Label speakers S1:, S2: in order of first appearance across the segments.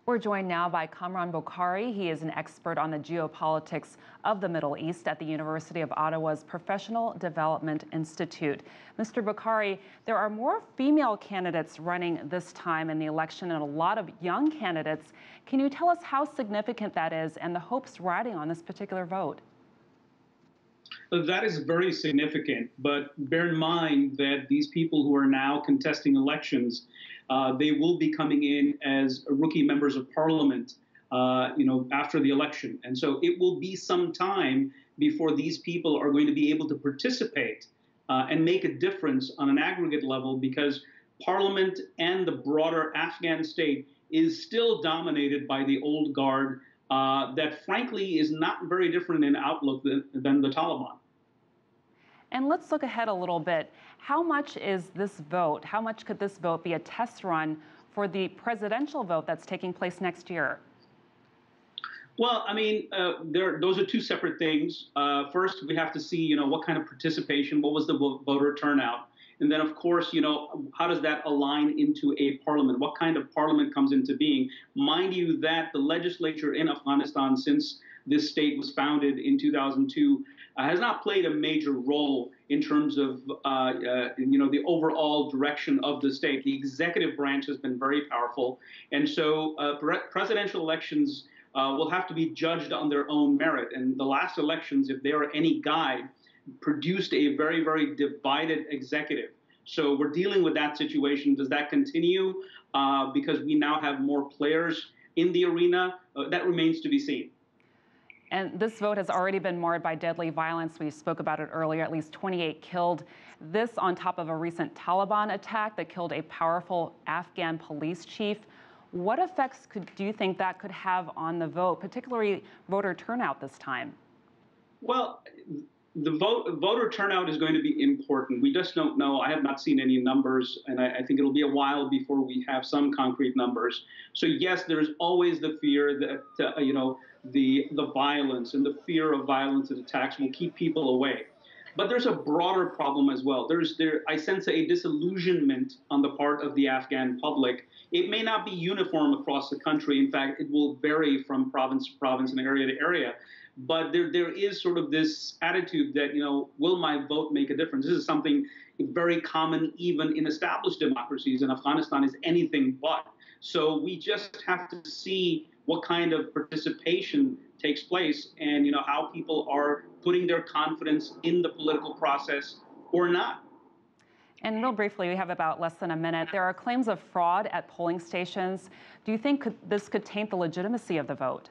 S1: We're joined now by Kamran Bokhari. He is an expert on the geopolitics of the Middle East at the University of Ottawa's Professional Development Institute. Mr. Bokhari, there are more female candidates running this time in the election and a lot of young candidates. Can you tell us how significant that is and the hopes riding on this particular vote?
S2: That is very significant, but bear in mind that these people who are now contesting elections, they will be coming in as rookie members of parliament, after the election. And so it will be some time before these people are going to be able to participate and make a difference on an aggregate level, because parliament and the broader Afghan state is still dominated by the old guard that frankly is not very different in outlook than the Taliban.
S1: And let's look ahead a little bit. How much is this vote? How much could this vote be a test run for the presidential vote that's taking place next year?
S2: Well, I mean, those are two separate things. First, we have to see, what kind of participation, what was the voter turnout? And then, of course, how does that align into a parliament? What kind of parliament comes into being? Mind you that the legislature in Afghanistan, since this state was founded in 2002, has not played a major role in terms of, the overall direction of the state. The executive branch has been very powerful. And so presidential elections will have to be judged on their own merit. And the last elections, if they are any guide, produced a very, very divided executive. So we're dealing with that situation. Does that continue because we now have more players in the arena? That remains to be seen.
S1: And this vote has already been marred by deadly violence. We spoke about it earlier, at least 28 killed. This on top of a recent Taliban attack that killed a powerful Afghan police chief. What effects do you think that could have on the vote, particularly voter turnout this time?
S2: Well, the voter turnout is going to be important. We just don't know. I have not seen any numbers, and I think it'll be a while before we have some concrete numbers. So yes, there's always the fear that the violence and the fear of violence and attacks will keep people away. But there's a broader problem as well. I sense a disillusionment on the part of the Afghan public. It may not be uniform across the country. In fact, it will vary from province to province and area to area. But there is sort of this attitude that, will my vote make a difference? This is something very common even in established democracies, and Afghanistan is anything but. So we just have to see what kind of participation takes place and, how people are putting their confidence in the political process or not.
S1: And real briefly, we have about less than a minute. There are claims of fraud at polling stations. Do you think this could taint the legitimacy of the vote?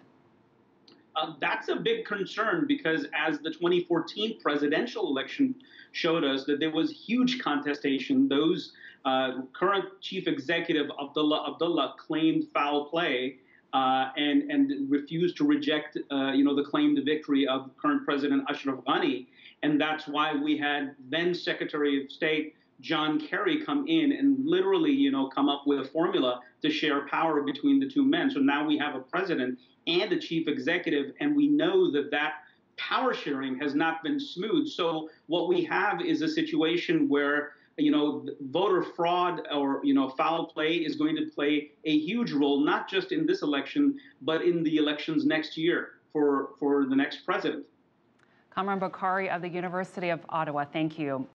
S2: That's a big concern, because as the 2014 presidential election showed us, that there was huge contestation. Those current chief executive Abdullah claimed foul play and refused to reject the claimed victory of current President Ashraf Ghani. And that's why we had then Secretary of State John Kerry come in and literally, come up with a formula to share power between the two men. So now we have a president and a chief executive, and we know that power sharing has not been smooth. So what we have is a situation where, voter fraud or, foul play is going to play a huge role, not just in this election, but in the elections next year for the next president.
S1: Kamran Bokhari of the University of Ottawa, thank you.